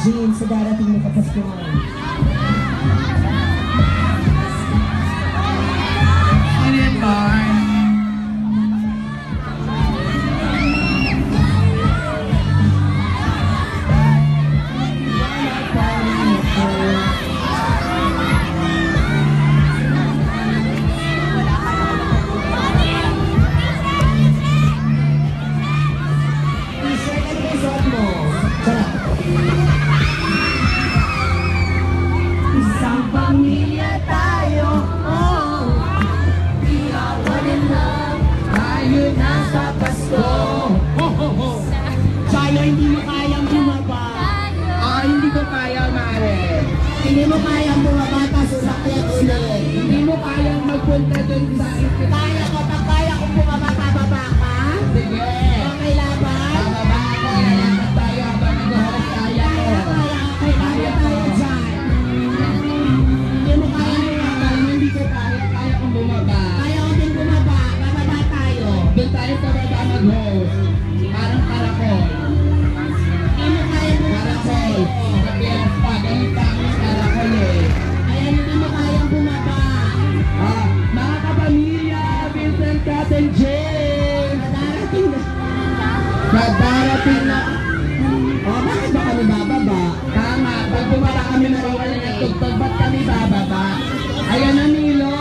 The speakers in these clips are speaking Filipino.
Jean sa darating na kapaskuhan. Ano yan, Mar? Hindi mo kayang bumaba. Hindi ko kaya, Mare. Hindi mo kayang bumaba, tapos umakyat ulit. Hindi mo kayang magpunta dun sa isip. Kaya ko, pag kaya kong bumaba, bababa ka? Sige. Okay, laban? Bababa ako, lalakad tayo habang nag-host. Kaya ko. Kaya tayo dyan. Hindi mo kaya bumaba. Hindi ko kaya, kaya kong bumaba. Kaya ko din bumaba, bababa tayo. Doon tayo sa baba mag-host. Parang karakol. Hindi mo kaya bumaba sa'yo. Sa fiesta, ganito ang karakol eh. Ayan, hindi mo kayang bumaba. Mga kapamilya, Vincent, Kat, and Jane! Nadarating na. Kadarating na! Bakit ba kami bababa? Tama, pag bumaba kami nawawalan ng tugtog, ba't kami bababa? Ayan na, Milo!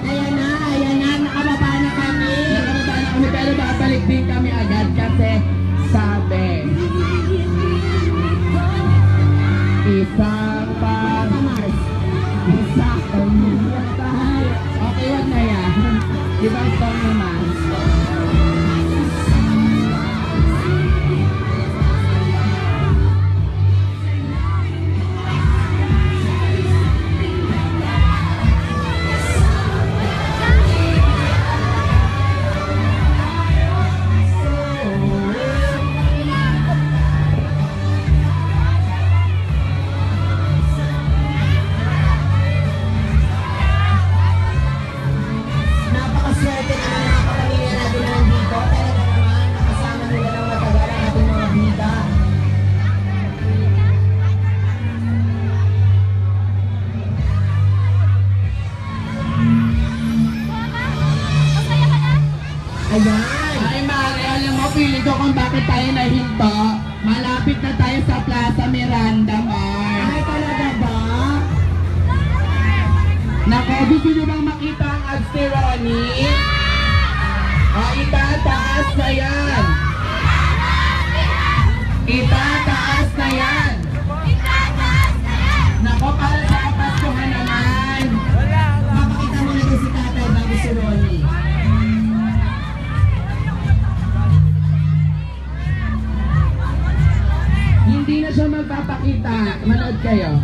Ayan na, nakababa na kami. Nakababa na kami, pero babalik din kami agad kasi sabi, isang pamars, isang pamars. Okay, wag na yan. Ibang song naman. Napakaswerte naman ng mga kapamilya natin na nandito. Talaga naman, nakasama nila ng matagal ang ating mga bida. Ayan! Ay, Mare, alam mo, feeling ko kung bakit tayo nahinto. Malapit na tayo sa Plaza Miranda, Mar. Ay, talaga ba? Nako, gusto nyo bang makita ang ads ni Ronnie? Itataas na yan. Itataas na yan. Nako, para sa kapaskuhan naman. Mapakita mo na din si tatay bago si Ronnie. Hindi na siya magpapakita. Manood kayo.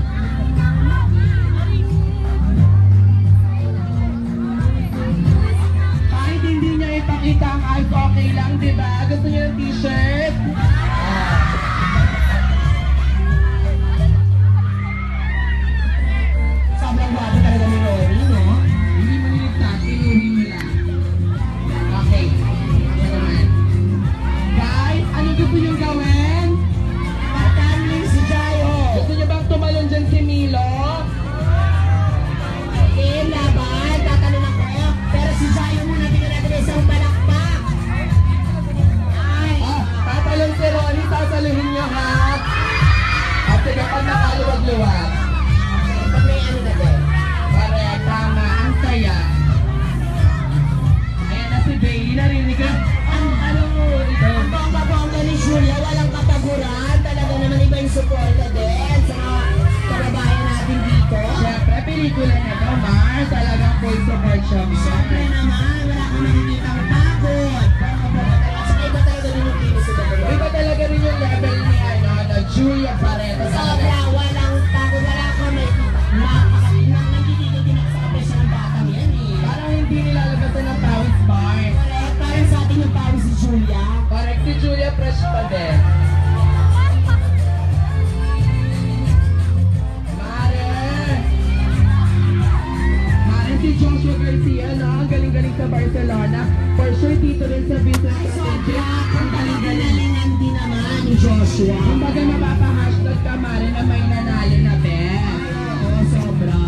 Kahit hindi niya ipakita ang eyes, okay lang, di ba? Gusto niya ng t-shirt? Sobrang gwapo talaga ni Ronnie, no? Hindi mo niligtas, inuhin mo lang. Okay. Ito naman. Guys, ano gusto niyong gawin? Pagkamling si Jayo. Gusto niyo bang tumalon dyan si Milo? Game laban, tatanong ako. Pero si Jayo muna, tingnan natin isang balakpak. Ay! Tatalon si Ronnie, sasaluhin niyo ha? At sige, pag nakaluwag-luwag. Pag may ano na din. Pare, tama, ang saya. Ayan na si Bailey, narinig ka? Ang ito. Ang bongga-bongga ni Julia, walang kataguran. Talaga naman iba yung suporta din sa mga kababayan natin dito. Siyempre, pelikula na to, Mar. Talagang full support siya, Siyempre Mar. naman, wala kang nakikitang pagod. At saka iba talaga din yung kinis sila dalawa. Iba talaga rin yung level ni na Julia Pareto. Sobra, walang pagod, wala kang may nagkikita din ako sa kapesya ng batang yan eh. Parang hindi nilalagasan ng pawis, Mar. Correct, parang sa atin yung pawis si Julia. Correct, si Julia fresh pa din. Mare! Mare, si Joshua Garcia, no? Ang galing-galing sa Barcelona. For sure, dito rin sa business strategy. Ang galing-galingan din naman ni Joshua. Kumbaga mapapa-hashtag ka, Mare, na may nanalo na best. Oo, sobra.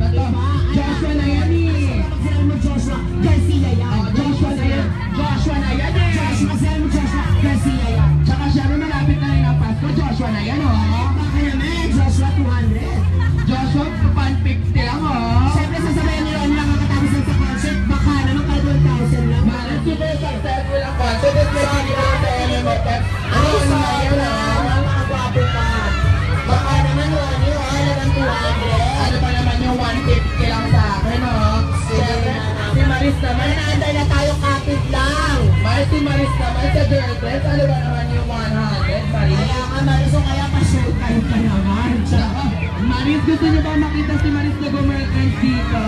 Totoo. Joshua na yan eh. Sila mo Joshua Garcia yan. Oh, Joshua na yan. Joshua na yan eh. Joshua, sila mo Joshua Garcia yan. Tsaka syempre malapit na rin ang Pasko. Joshua na yan, oh. Baka naman, Joshua 200. Joshua, 150 lang, oh. Siyempre sasabayan nila lang ang katapos sa concert. Baka naman kahit 1,000 lang. Mare, super successful ang concert. At nagiging sa MMFF. Ano na yan, ah? Mga gwapo pa. Baka naman yun, halagang 200. Ano pa naman yung 150 lang sa akin, oh. Siyempre, si Maris naman. Nanaanday na tayo, kapit lang. Si Maris naman sa girl dress. Ano ba naman yung 100, Maris? Kaya nga, Mariso, kaya pa-shoot kayo pa naman. Tsaka, Maris, gusto niyo ba makita si Maris na gumertrend dito?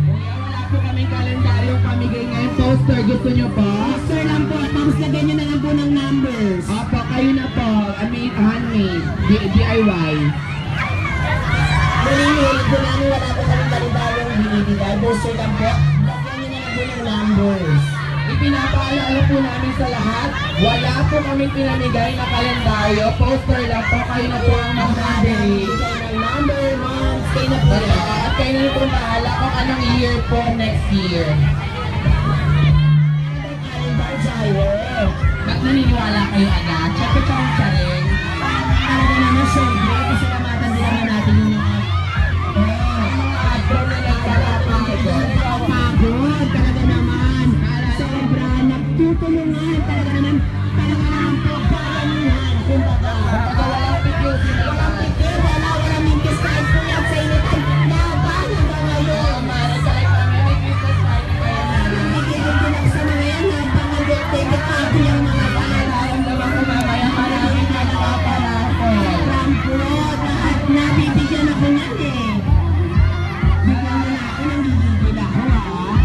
Kuya, wala po kaming kalendaryong pamigay ngayon. Poster, gusto niyo po? Poster lang po, tapos lagyan nyo na lang po ng numbers. Opo, kayo na po. Handmade. DIY. Huli-huli po namin, wala po kami kalendaryong binibigay. Poster lang po, lagyan nyo na lang po ng numbers. Ipinapaalala po namin sa lahat, wala po kami pinamigay na kalendaryo. Poster lang po, kayo na po ang mag-handle. Bigay ng number, months, kayo na po. At kayo na po bahala kung anong year po next year. Calendar, Jairo. Ba't naniniwala kayo agad? Check it out ka rin. Talaga naman, syempre, pasalamatan din naman natin yung mga Adro na nagkalapang ko doon. pagod, talaga naman. Sobra, nagtutulungan, talaga naman po, bayanihan, kumbaga. Kapag walang pipil, Walang pikir, walang mintis kahit po yan sa init ay laban hanggang ngayon. Mara, kahit kami may business party kayo na. Nakikinig din ako sa mga yan, habang nag-take ako yung mga yan. Naramdaman ko mamaya maraming nagpaparapol. Rampot, nabibigyan ako niyan eh. Bigyan mo na ako, nanggigigil ako ha.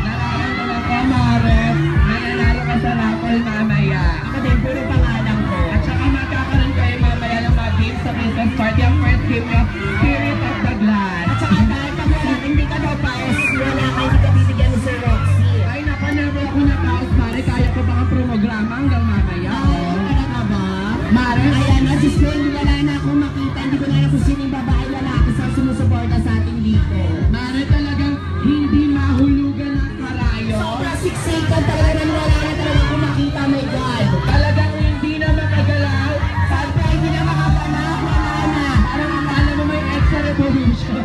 Nararamdaman ko, Mare, nananalo ka sa raffle mamaya. Ako din, puro pangalan ko. At saka magkakaroon kayo mamaya ng mga games sa business party. Ang first game nyo, Spirit of the Glass. At saka kahit pag wala, hindi ka daw paes, wala ka, hindi ka bibigyan ni Sir Roxy. Ay, naka, never ako nakaos, Mare. Kaya ko ba ang programa hanggang mamaya? Talaga ba? Mare, Ayan na, Diyos ko, wala na akong makita. Hindi ko na alam kung sino yung babae lalaki sa sumusuporta sa ating dito. Mare, talagang hindi mahulugan ang karayo. Sobra siksikan talaga naman, wala na talaga akong makita, my God. Talagang hindi na makagalaw. Siyempre, hindi na makapanak, wala na. Parang akala mo may extra revolution.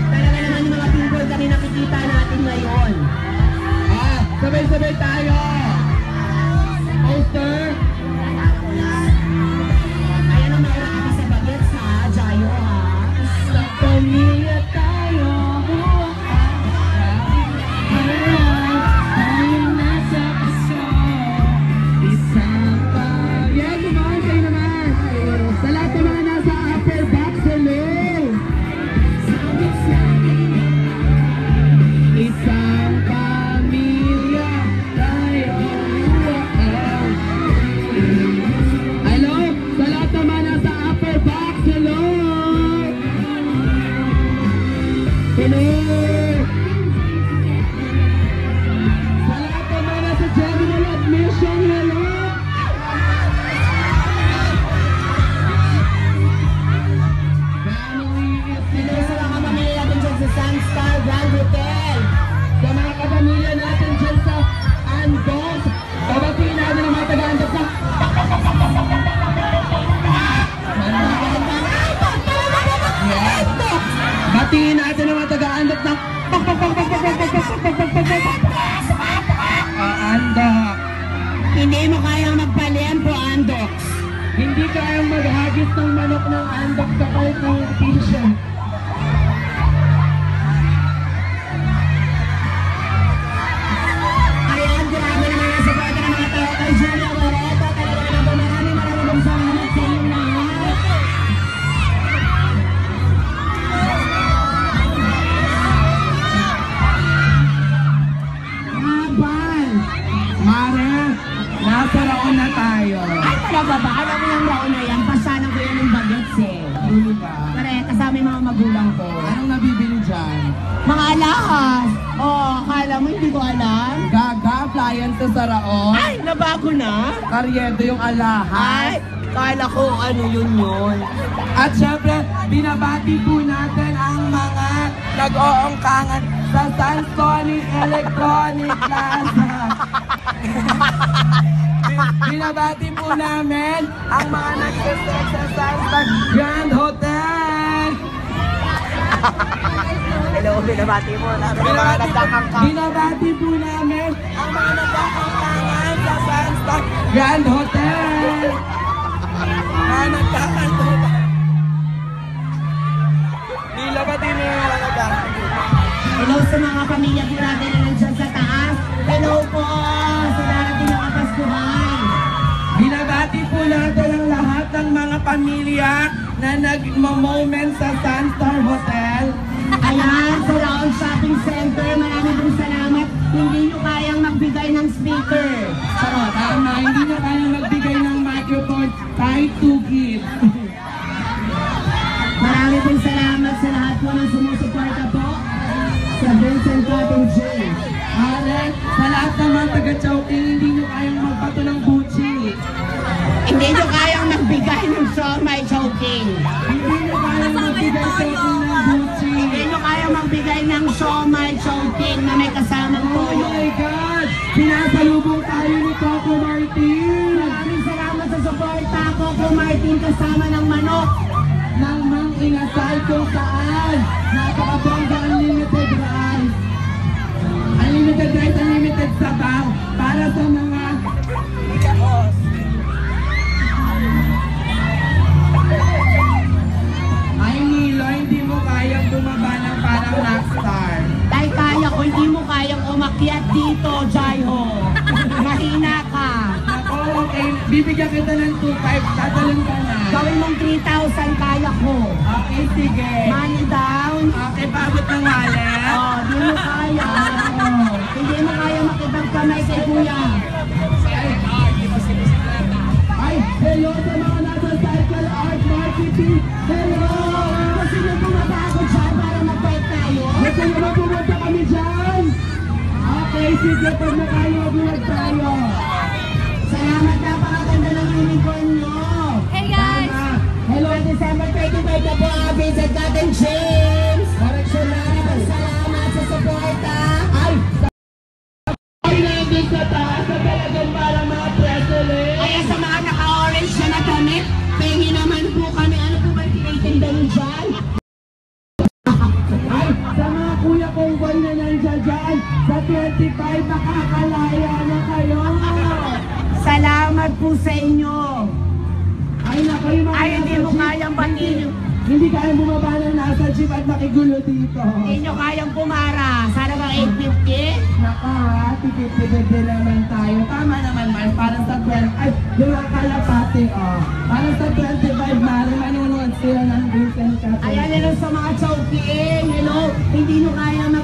Talaga naman yung mga people kami nakikita natin ngayon. Sabay-sabay tayo. Poster. Ayan ang mayroon kami sa bagets ha, Jayo ha. Sa pamilya tayo. Tayo nasa puso. Isang yes, naman, kayo naman. Sa lahat ng mga nasa upper box, hello. Isang pamilya tayo. Hello? Sa lahat naman nasa upper box, hello. Hello. Sa lahat naman nasa general admission, hello. Family is Hello sa mga pamilya natin dyan sa Sunstar Grand Hotel. sa mga kapamilya natin dyan sa Andong. Babatiin natin ang mga taga-andong sa... Yes. Batiin natin ang mga taga-andong ng... Andok. Hindi mo kayang magpalian po, Andox. Hindi kayang maghagis ng manok ng andok sa kahit ng t-shirt. Ayan, grabe naman ang support ng mga tao kay Julia Loreto. Talaga naman po maraming salamat sa inyo lahat. Habal! Mare, nasa raon na tayo. Ay, talaga ba? Alam mo yung taon na yan, pasanan ko yan ng bagets eh. Hindi ba? Pare, kasama yung mga magulang ko. Anong nabibili dyan? Mga alahas. Oh, akala mo hindi ko alam? Gaga, appliances sa raon. Ay, nabago na? Karyedo yung alahan. Ay, kala ko ano yun. At syempre, binabati po natin ang mga nag-oongkangan sa Sansonic Electronic Plaza. Binabati po namin ang mga nag-stay sa Sunset Grand Hotel. Hello, binabati mo na. Binabati po namin ang mga nag-oongkangan sa Sunset Grand Hotel. Mga nagkakantod. Nilabati mo yung mga nagkakantod. Hello sa mga pamilya po natin na nandiyan sa taas. Hello po sa darating na Kapaskuhan. Binabati po natin ang lahat ng mga pamilya na nag-moment sa Sunstar Hotel. Ayan, sa Round Shopping Center, maraming pong salamat. Hindi nyo kayang magbigay ng speaker. Charot. Tama, hindi na kayang magbigay ng microphone kahit 2 kids. Maraming pong salamat sa lahat po ng sumusuporta po sa Vincent Cotton James. Alright, sa lahat naman taga-Chowking, hindi nyo kayang magpato ng Gucci. Hindi nyo kayang magbigay ng Shomai Chowking. Hindi nyo kayang magbigay Chowking ng Gucci. Hindi nyo kayang magbigay ng Shomai Chowking na may kasamang Oh toyo. my God! Pinasalubong tayo ni Coco Martin! Maraming salamat sa suporta ko kung Martin kasama ng manok. Nang mang inasal kung saan napakabongga unlimited rice. Unlimited rice, unlimited sabaw para sa mga ay Nilo, hindi mo kayang bumaba ng parang rockstar. Dahil kaya ko, hindi mo kayang umakyat dito, Jaiho. Mahina ka. Ako, okay, bibigyan kita ng 2.5, tatalon ka na. Gawin mong 3,000 kaya ko. Okay, sige. Money down. Okay, pabot ng wallet. Oh, di mo kaya. Oh, hindi mo kaya makipagkamay kay kuya. Ay, hello sa mga nasa Cycle Art Marketing. Hello! Kasi nyo bumaba ako dyan para mag-fight tayo. Gusto nyo ba pumunta kami dyan? Okay, sige, pag nakaluwag tayo. Salamat, napakaganda ng uniform nyo. Hey guys! Tama. Hello, December 25 na po, Vincent Cotton James. Correction lang. Salamat sa suporta. Ay! Ay, nandun sa taas na talagang parang mga presolate. Kaya sa mga naka-orange na nagamit, pengi naman po kami. Ano po ba yung tinitinda nyo dyan? Ay, sa mga kuya kong boy na nandiyan dyan, sa 25, nakakalaya na kayo. Salamat po sa inyo. Ay, naku, yung mga Ay, hindi nasa mo jeep, kayang batiin. Hindi kayang bumaba ng nasa jeep at makigulo dito. Hindi nyo kayang pumara. Sana bang 850? Naka, tipid-tipid din naman tayo. Tama naman, Mar, para sa 12. Ay, yung mga kalapati, oh. Para sa 25, Mar, manunood sila ng Vincent Cotton. Ayan, hello sa mga chowking. Hello, hindi nyo kayang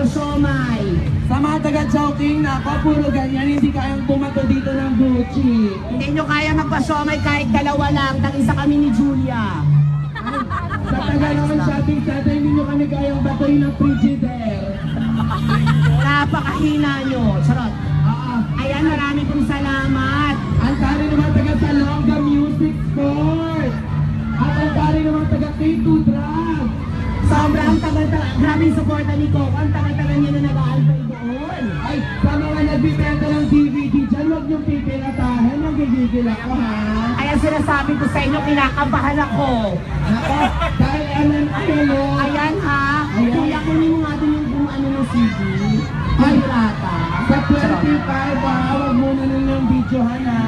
siomay. Sa mga taga-Chowking na ako, puro ganyan, hindi kayang bumato dito ng Gucci. Hindi nyo kaya magpa-siomay kahit dalawa lang. Tag-isa kami ni Julia. Sa taga-lawan shopping center, hindi nyo kami kayang batoy ng Frigidaire. Napakahina nyo. Charot. Oo. Ayan, marami pong salamat. Ang tari naman taga-Salonga Music Sport. At ang tari naman taga-K2 Drag. Sobrang tagal-tagal. Grabe yung supporta ni Coco. Ang tagal-tagal niya na nag-aalpay doon. Ay, sa mga nagbibenta ng DVD dyan, huwag niyong pipilatahan. Nagigigil ako, ha? Kaya sinasabi ko sa inyo, kinakabahan ako. Ako, dahil alam ko, Ayan ha. Ayan. Kuya, kunin mo nga din yung kung ano ng CD. Ay, rata. sa 25, huwag muna ninyong videohan, ha?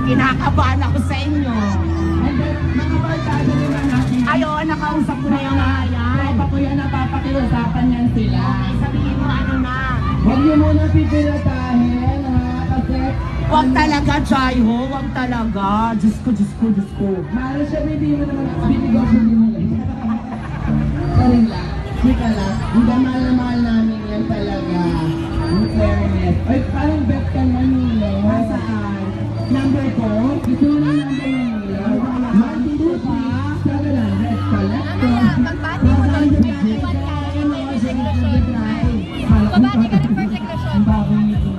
Kinakabahan ako sa inyo. And then, mga barkada naman natin. Ayaw, nakausap ko na yung mga yan. Tropa ko yan, napapakiusapan yan sila. Okay, sabihin mo ano na. Huwag niyo muna pipilatahin, ha? Kasi, Huwag talaga, Jaiho. Huwag talaga. Diyos ko, Diyos ko, Diyos ko. mahal siya, hindi mo naman binigosyo din mo. Sorry lang, sika lang. Hindi mahal na mahal namin yan talaga. In fairness. Ay, parang bet ka na nilo. Nasaan? Number ko? Gusto mo ng number nila? 1, 2, 3, 700. Collect ko. Pagbati mo lang yung 21 ka, may persecution. Babati ka ng persecution. Ang bagay nito.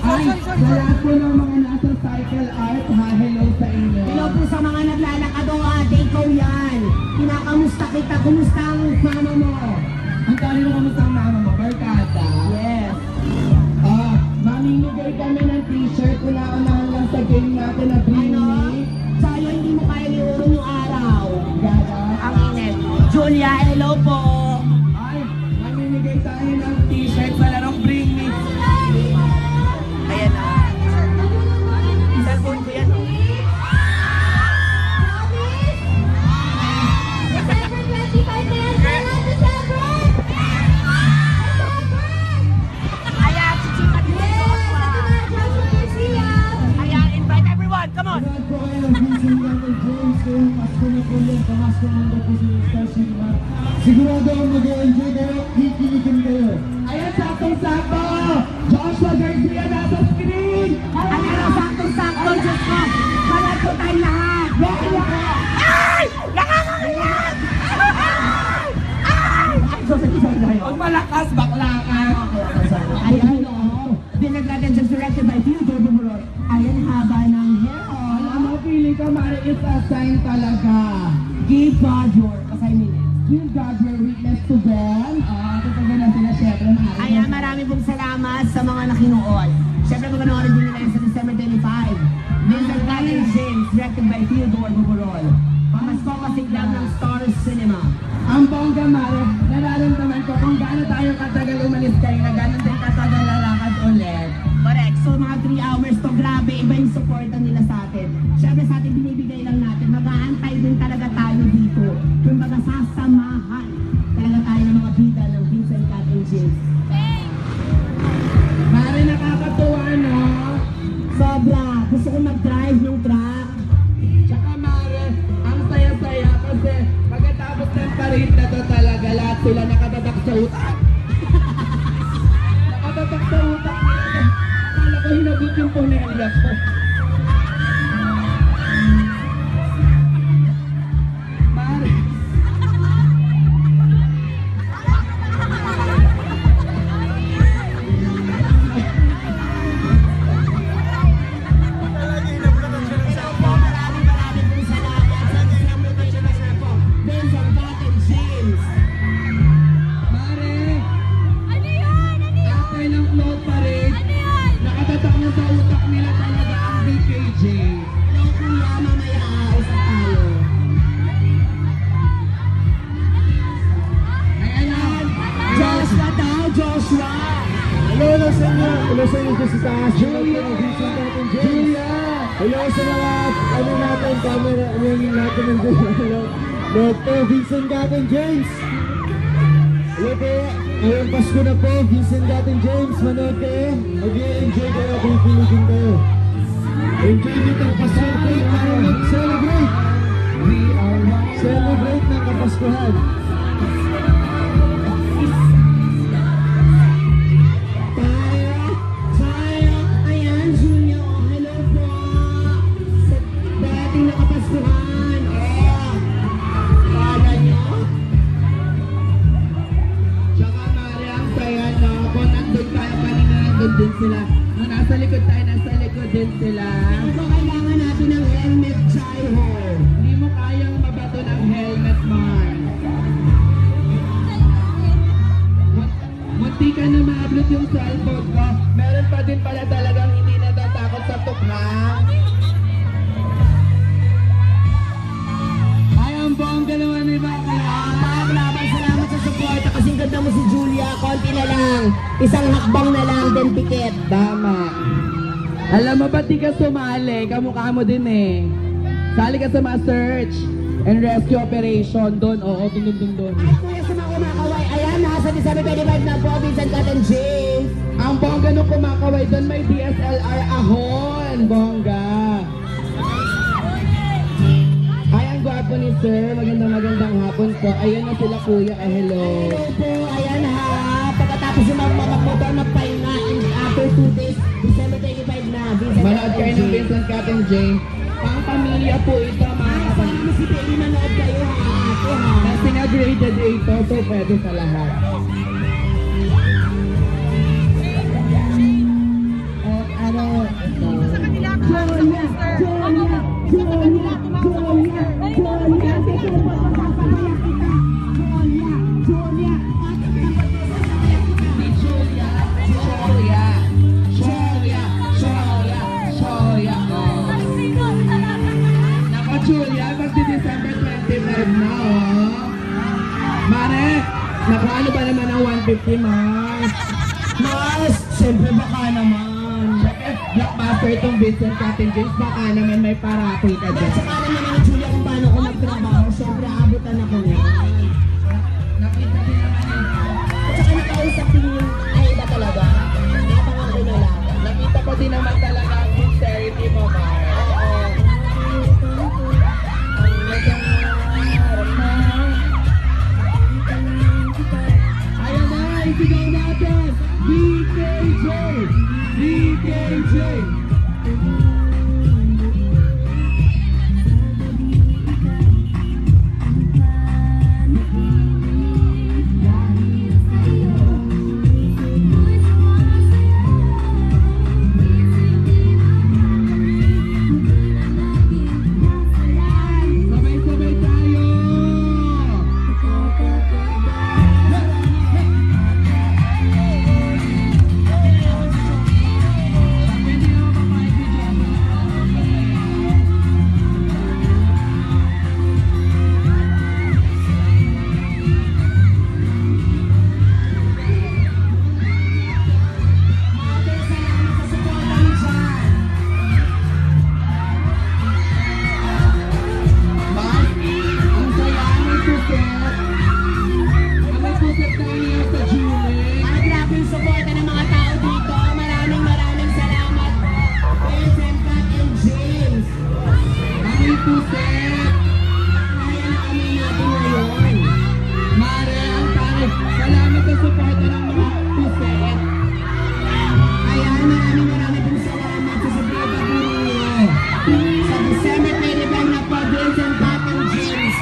Ay, sa lahat po ng mga nasa cycle art, ha, hello sa inyo. Hello po sa mga naglalakad o ate, ikaw yan. Kinakamusta kita, kumusta ang mama mo? Ang tali mo kamusta ang mama mo, Barkada? Yes. Mamimigay kami ng t-shirt, una-unahan lang sa game natin na Ano? Dreamy. Sa'yo hindi mo kaya iurong yung araw. Gada? Ang init. Julia, hello po. Ay, mamimigay tayo ng t-shirt sa larong Bring Me. Ayan na. Cellphone ko yan. Oh. Ayan, si Chika dito. Ayan, invite everyone. Come on. Sigurado ang mag-enjoy kayo, kikilikin kayo. Ayan, saktong-sakto! Joshua Garcia nasa screen! Ayan ang saktong-sakto, Diyos ko. Balat ko tayo lahat. Ay! Nakakaiyak! Ay! Ay! Huwag malakas, bakla ka! Ayan, o. Dinag natin just directed by Theodore Bumurot. Ayan, haba ng hair, o. Alam mo, feeling ko, Mari, it's a sign talaga. Give God your assignment. Give God your witness to God. Kapag ganun sila, syempre, Mari. Ayan, marami pong salamat sa mga nakinuod. Siyempre, maganoon din nila yan sa December 25. Vincent Cotton James, directed by Theodore Bumurot. Pamasko kasiglang ng Stars Cinema. Ang bongga, Mari, nararamdaman ko kung gaano tayo katagal umalis kayo na gaano din katagal lalakad ulit. Correct. So, mga 3 hours to, grabe, iba yung supportan nila sa atin. Siyempre, sa atin binibigay lang natin. Mag-aantay din talaga tayo dito. Kung baga sasamahan talaga tayo ng mga bida ng Vincent Cotton James. Mari, nakakatuwa, no? Sobra. Gusto ko mag-drive ng truck. Tsaka, Mari, ang saya-saya kasi pagkatapos ng parit na to talaga, lahat sila nakatatak sa utak. Nakatatak sa utak nila. Kala ko hinagot yung punelya ko. Mari. Maraming pong salamat sa December 25 po. Vincent Cotton James. Mari, Ano yun? Ano yun? after ng float parade, Ano yun? nakatatak na sa utak nila talaga ang BKJ. Hello, kuya. Mamaya, usap tayo. Ayan, Joshua daw, Joshua. Hello sa inyo, hello sa inyo sa taas. Julia! Vincent Cotton James. Julia! Hello sa mga, ano natin, camera, yung natin ng hello. Dr. Vincent Cotton James. Hello po, ngayong Pasko na po, Vincent Cotton James, manood kayo. Mag-i-enjoy kayo, kikiligin kayo. Enjoy nyo itong Pasko po, para mag-celebrate. Celebrate ng Kapaskuhan. Tayo. Ayan, Julia. Oh, hello po. Sa dating nakapaskuhan. Oh. Kala nyo? Tsaka Mari, ang saya, no? Kung nandun tayo kanina, nandun din sila. Nung nasa likod tayo, nasa likod din sila. Ito kailangan natin ng helmet, Jaiho. Hindi mo kayang mabato ng helmet, man. Munti ka na ma-upload yung cellphone ko. Meron pa din pala talagang hindi natatakot sa tukhang. Ay, ang bongga naman ni Bakla. Salamat sa support. Kasing ganda mo si Julia. Konti na lang. Isang hakbang na lang, then pikit. Tama. Alam mo, ba't di ka sumali? Kamukha mo din eh. Sali ka sa mga search and rescue operation doon. Oo, doon. Ay, kuya, sa mga kumakaway. Ayan, nasa December 25 na po, Vincent Cotton James. Ang bongga nung kumakaway doon, may DSLR ahon. Bongga. Ay, ang gwapo ni sir. Magandang hapon po. Ayan na sila kuya. Hello. Hello po, ayan ha. Pagkatapos yung magmotor, magpahinga. And after 2 days, December 25 na. Vincent Manood kayo ng James. Vincent Cat and James. Pang pamilya po ito mga kapatid. Sama si Baby manood kayo ha, ate ha. Kasi nga graded A ito, so pwede sa lahat. Ano? Si Julia. Nako Julia, magdi-December 25 na Mare, naku ano ba naman ang 150 Mars? Mars, siyempre baka naman. Blockbuster itong Vincent Cat and James, baka naman may parapol ka At dyan. saka naman ni Julia kung paano ko magtrabaho, siyempre abutan ako niya. Nakita din naman yun. At saka nakausap din yung ay iba talaga. Abangan ko na lang. Nakita ko din naman talaga ang sincerity mo, Mars. Ayan na, isigaw natin! DKJ! DKJ! Sabay-sabay tayo! Mars, ang saya may puset. Ang may puset tayo sa Julie. Ay, grabe yung suporta ng mga tao dito. Maraming salamat. Vincent, Kat, and James. Ang may puset. Kaya namin natin ngayon. Mare, ang tanay. Salamat sa suporta ng mga puset. Ayan, maraming pong salamat sa suporta po ninyo. Sa December 25 na po, Vincent, Kat, and James.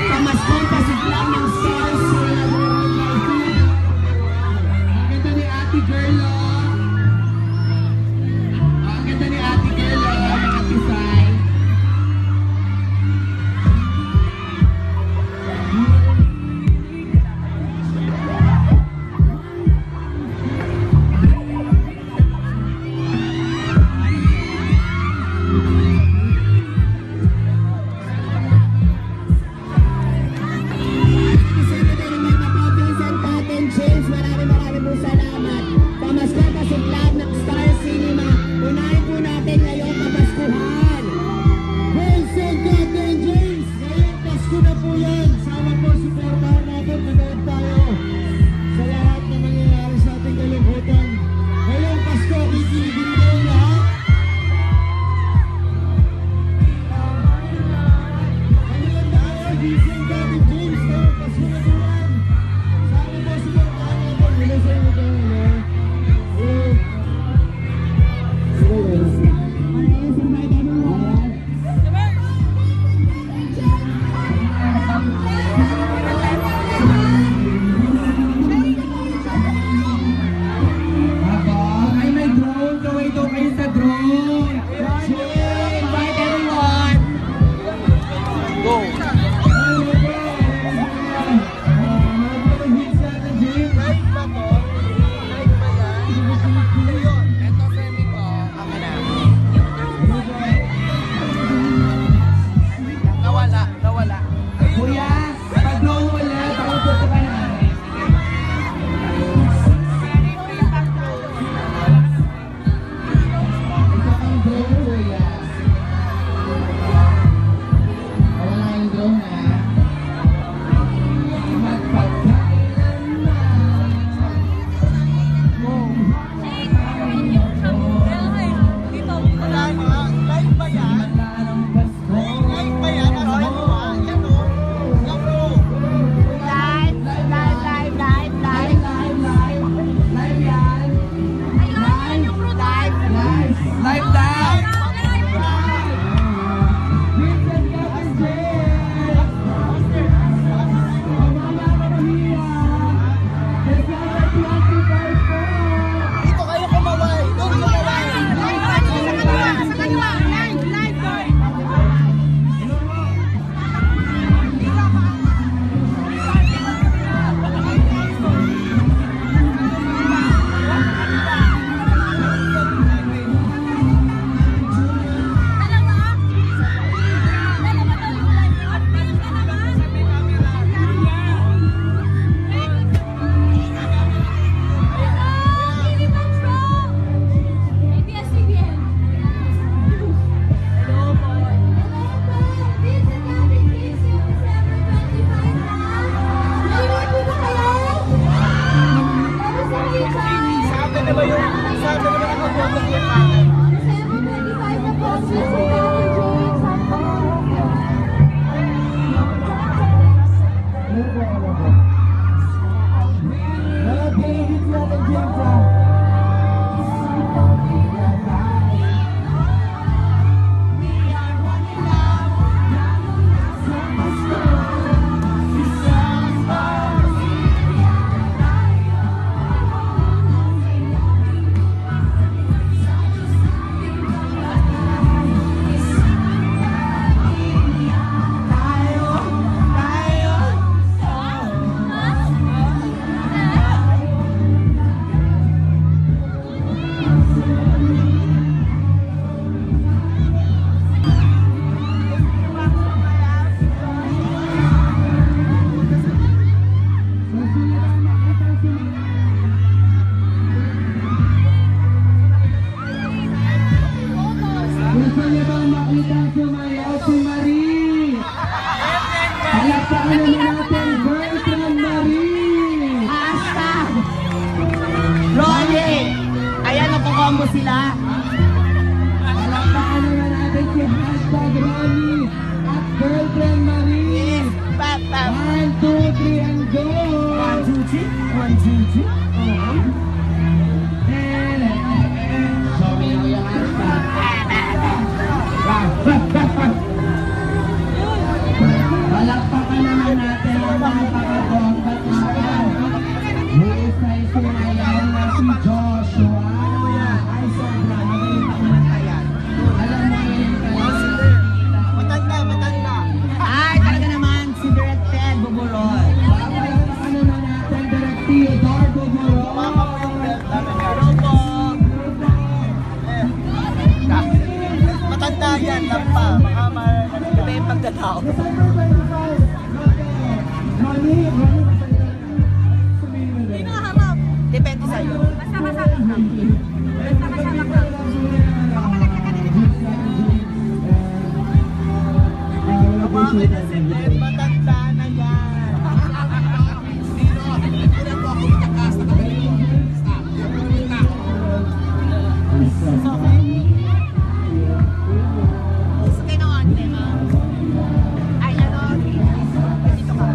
Pamaskong pasiglang ng Sorry Sila World. Ang ganda ni Ate Girl, oh. Ang ganda ni Ate Girl, oh, mga tisay. Nakalimutan sumayaw si Marie. Palakpakan naman natin, girlfriend Marie. Hashtag Rolling! Ayan, nakukombo sila. Palakpakan naman natin si hashtag Ronnie at girlfriend Marie. Pap, pap. 1, 2, 3, and go! 1, 2, 3. 1, 2, 3. Sumayaw yung hashtag. Palakpakan naman natin ang mga taga-bombat natin. Husay sumayaw na si Joshua. Ay, sobra. Magaling pa kumanta yan. Alam mo yun kayo. Matanda. Ay, talaga naman, si Direct Ted Bubulol. Palakpakan naman natin Direk Theodore Bubulol. Matanda yan, lampa. Baka iba yung pagkatao. Sino harap? Depende sa'yo. Bakit na si Ted? Matanda na yan. Sige na onte, ha? Ay, ano? Dito ka.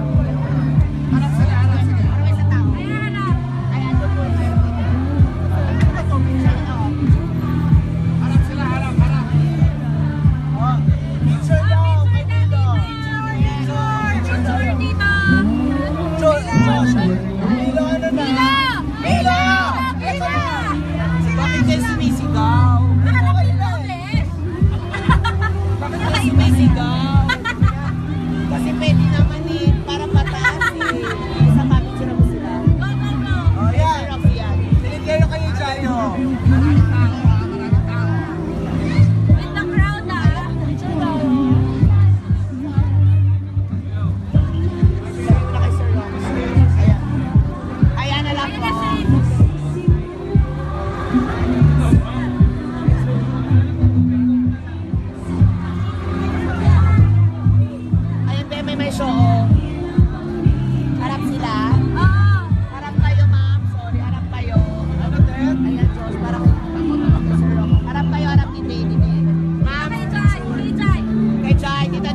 Harap sila. Harap isa tao. Ay, ano po? Ano to? Oh, picture daw. Kay Dilo. Josh. Dilo, ano na? Dilo! Bakit kayo sumisigaw? Bakit kayo sumisigaw? Kasi pwede naman eh, para pataas eh. Isa mapicture mo sila. Oh, yan. Sinigero kayo dyan, oh. Ayan na lang po. Ayan, Bebe, may show. Harap sila. Harap kayo, ma'am. Sorry, harap kayo. Ayan, Diyos, parang harap kayo, harap ni Baby. Ma'am. Kay Jai, dito.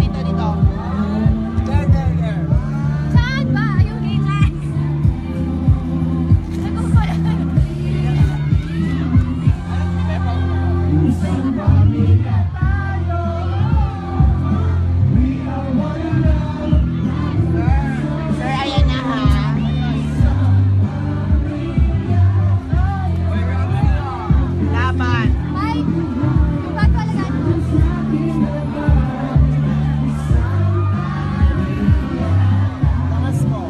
There. Sir, ayan na ha. Laban. Lakas mo.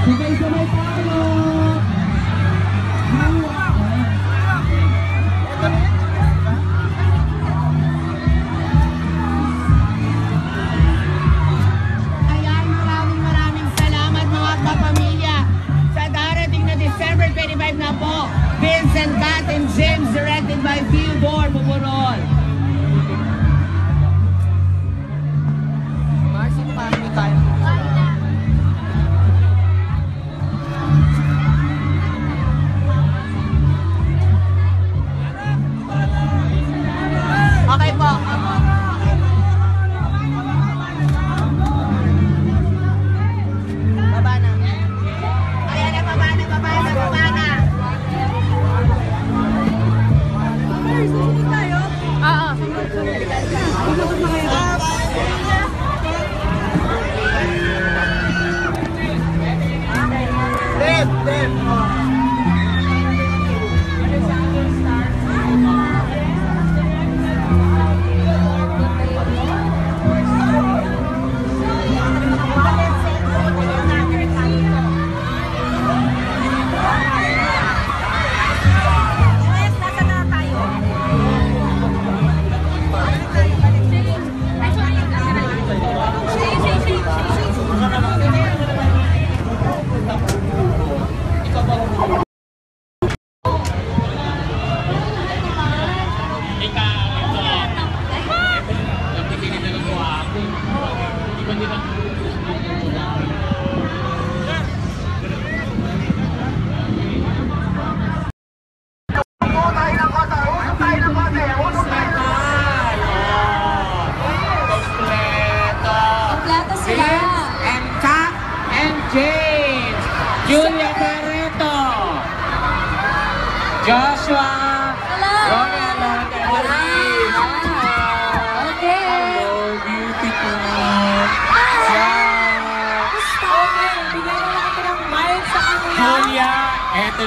Sabay-sabay tayo! Ayan, maraming salamat mga kapamilya. Sa darating na December 25 na po, Vincent, Kat, and James, directed by Theodore Bubulol. Marcy, family tayo. Okay po. Baba na. Ayan na, baba na.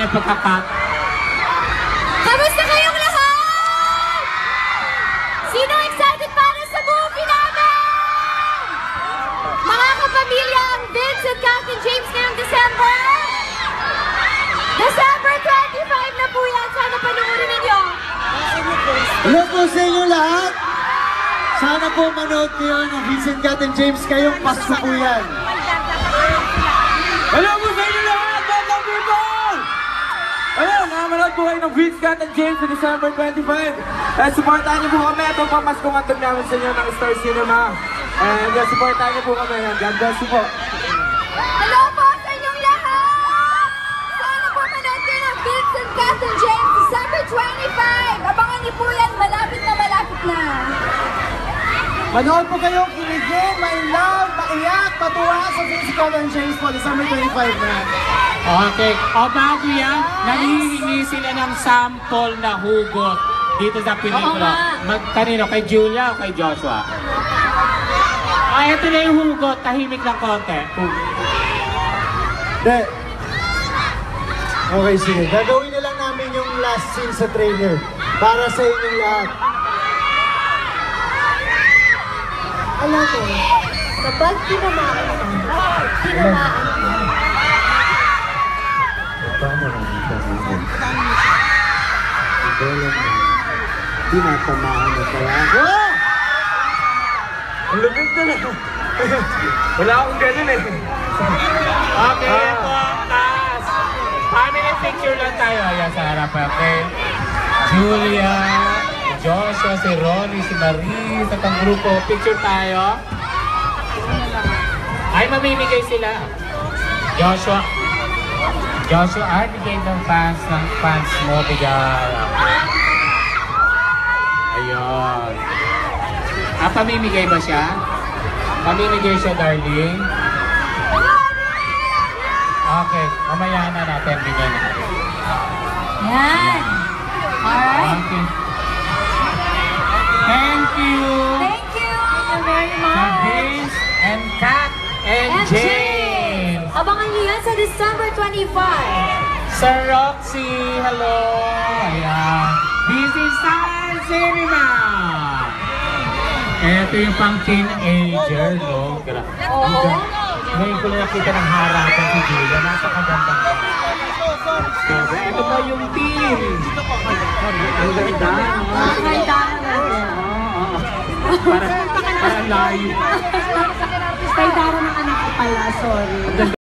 na pagkakat. Kamusta kayong lahat? Sino excited para sa movie namin? Mga kapamilya, ang Vince at Captain James ngayong December. December 25 na po yan. Sana panoorin ninyo. Hello po sa inyo lahat. Sana po manood niyo ng Vincent Cat and James kayong Pasko po yan. Hello po sa inyo lahat, mga people! Ayun, manood po kayo ng Vince Cat and James sa December 25. Supportahan niyo po kami. Ito pa mas kumantag namin sa inyo ng Star Cinema. And supportahan niyo po kami. God bless you po. Hello po sa inyong lahat! Sana po manood kayo ng Vince and Captain James December 25. Abangan niyo po yan. Malapit na malapit na. Manood po kayong kiligin, ma-in-love, maiyak, matuwa sa Vince Cat and James po, December 25 na. Okay. O bago yan, nanghihingi sila ng sample na hugot dito sa pelikula. Kanino? Kay Julia o kay Joshua? Ito na yung hugot. Tahimik ng konti. De. Okay, sige. Gagawin na lang namin yung last scene sa trailer para sa inyong lahat. Alam ko, kapag tinamaan ka, Tinatamaan na pala ako. Ang lupit na lang. Wala akong ganun eh. Okay, ito ang taas. Family picture lang tayo. Ayan sa harap. Okay. Julia, Joshua, si Ronnie, si Marie, sa tang grupo. Picture tayo. Ay, mamimigay sila. Joshua. Joshua, bigay ng fans mo. Bigay. Ayun. Pamimigay ba siya? Pamimigay siya, darling. Okay, mamaya na natin bigyan na. yan. Alright. Okay. Thank you. Thank you very Sa much. Vince and Cat and James. Abangan niyo yan sa December 25. Sir Roxy, hello. Ayan. This is Star Cinema. Ito yung pang teenager, no? Oo. Ngayon ko na nakita ng harapan si Julia. Napakaganda ko. Ito pa yung teen. Ang ganda, no? Nakakita na Para layo. Kay Dara ng anak ko pala, sorry.